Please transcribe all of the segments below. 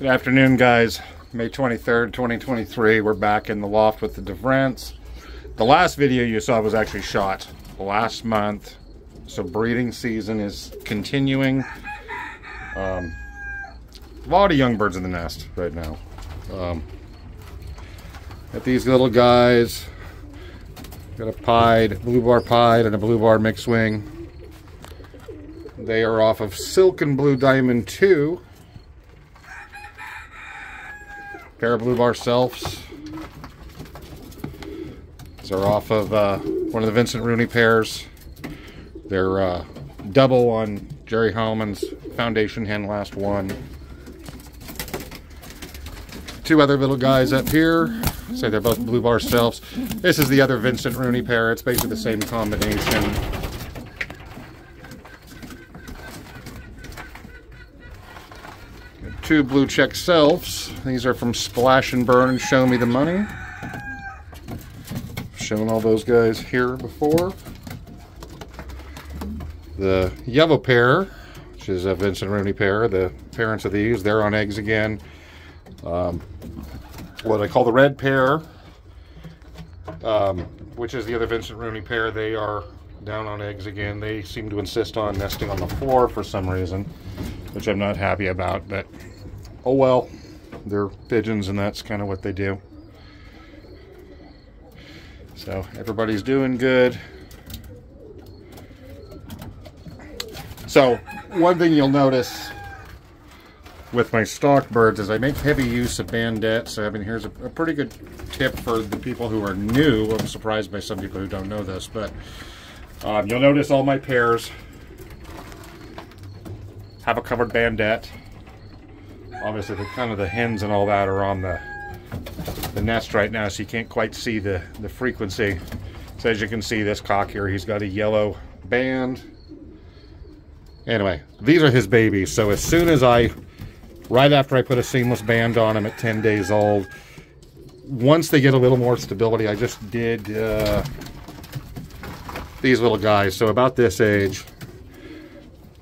Good afternoon, guys. May 23rd, 2023. We're back in the loft with the Devrendts. The last video you saw was actually shot last month, so breeding season is continuing. A lot of young birds in the nest right now. Got these little guys. Got a pied, blue bar pied, and a blue bar mixed wing. They are off of Silk and Blue Diamond 2. Pair of blue bar selfs. These are off of one of the Vincent Rooney pairs. They're double on Jerry Hellman's Foundation Hen last one. Two other little guys up here. Say they're both blue bar selfs. This is the other Vincent Rooney pair. It's basically the same combination. Two blue check selfs. These are from Splash and Burn and Show Me the Money. Shown all those guys here before. The yellow pair, which is a Vincent Rooney pair. The parents of these, they're on eggs again. What I call the red pair, which is the other Vincent Rooney pair, they are down on eggs again. They seem to insist on nesting on the floor for some reason, which I'm not happy about, but oh well, they're pigeons and that's kind of what they do. So everybody's doing good. So one thing you'll notice with my stock birds is I make heavy use of bandettes. I mean, here's a pretty good tip for the people who are new. I'm surprised by some people who don't know this, but you'll notice all my pairs have a covered bandette. Obviously, the hens and all that are on the nest right now, so you can't quite see the frequency. So as you can see, this cock here, he's got a yellow band. Anyway, these are his babies. So as soon as right after I put a seamless band on him at 10 days old, once they get a little more stability, I just did these little guys. So about this age,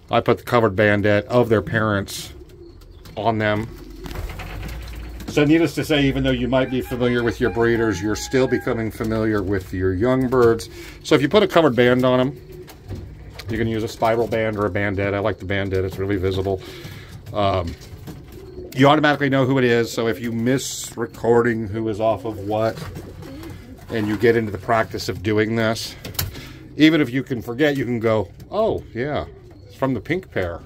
I put the covered bandette of their parents on them. So needless to say, even though you might be familiar with your breeders, you're still becoming familiar with your young birds. So if you put a covered band on them, you can use a spiral band or a bandette. I like the bandette, it's really visible. You automatically know who it is, so if you miss recording who is off of what, and you get into the practice of doing this, even if you can forget, you can go, oh yeah, it's from the pink pair.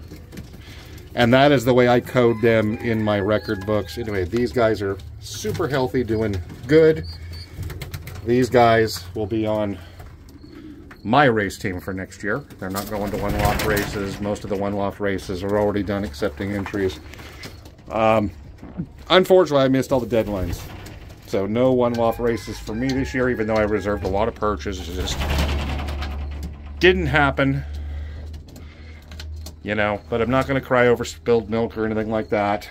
And that is the way I code them in my record books. Anyway, these guys are super healthy, doing good. These guys will be on my race team for next year. They're not going to one loft races. Most of the one loft races are already done accepting entries. Unfortunately, I missed all the deadlines. So no one loft races for me this year, even though I reserved a lot of perches. It just didn't happen. You know, but I'm not going to cry over spilled milk or anything like that.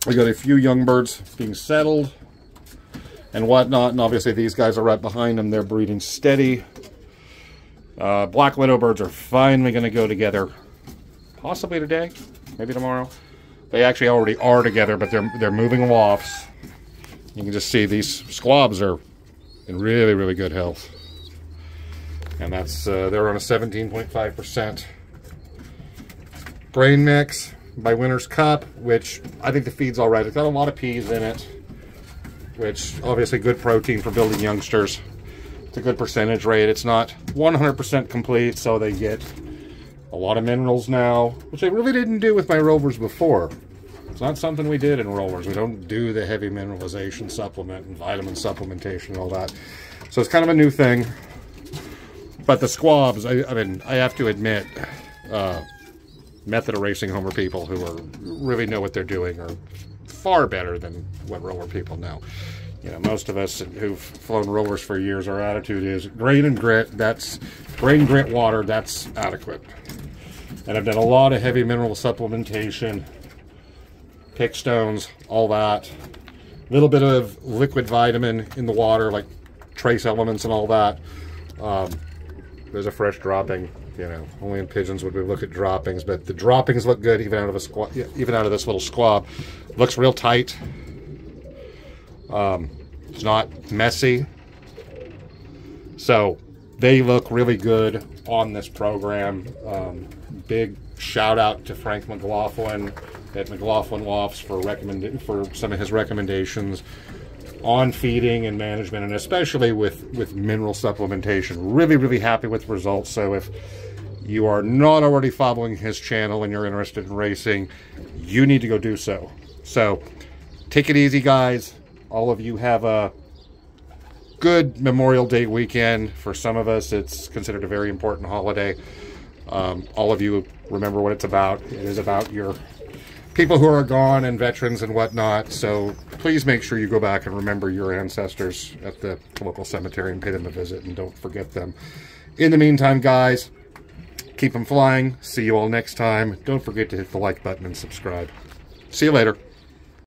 We got a few young birds being settled and whatnot, and obviously these guys are right behind them. They're breeding steady. Black widow birds are finally going to go together, possibly today, maybe tomorrow. They actually already are together, but they're moving lofts. You can just see these squabs are in really, really good health, and that's they're on a 17.5% grain mix by Winter's Cup, which I think the feed's all right. It's got a lot of peas in it, which obviously good protein for building youngsters. It's a good percentage rate. It's not 100% complete, so they get a lot of minerals now, which I really didn't do with my rovers before. It's not something we did in rovers. We don't do the heavy mineralization supplement and vitamin supplementation and all that. So it's kind of a new thing. But the squabs, I mean, I have to admit, method of racing homer people who really know what they're doing are far better than what roller people know. You know, most of us who've flown rollers for years, our attitude is grain and grit, that's grain, grit, water, that's adequate. And I've done a lot of heavy mineral supplementation, pick stones, all that. A little bit of liquid vitamin in the water, like trace elements and all that. There's a fresh dropping You know, only in pigeons would we look at droppings, but the droppings look good even out of even out of this little squab. Looks real tight. It's not messy. So they look really good on this program. Big shout out to Frank McLaughlin at McLaughlin Lofts for some of his recommendations on feeding and management, and especially with mineral supplementation. Really, really happy with the results. So if you are not already following his channel and you're interested in racing, you need to go do so. So take it easy, guys. All of you have a good Memorial Day weekend. For some of us, it's considered a very important holiday. All of you remember what it's about. It is about your people who are gone and veterans and whatnot. So please make sure you go back and remember your ancestors at the local cemetery and pay them a visit, and don't forget them. In the meantime, guys, keep them flying. See you all next time. Don't forget to hit the like button and subscribe. See you later.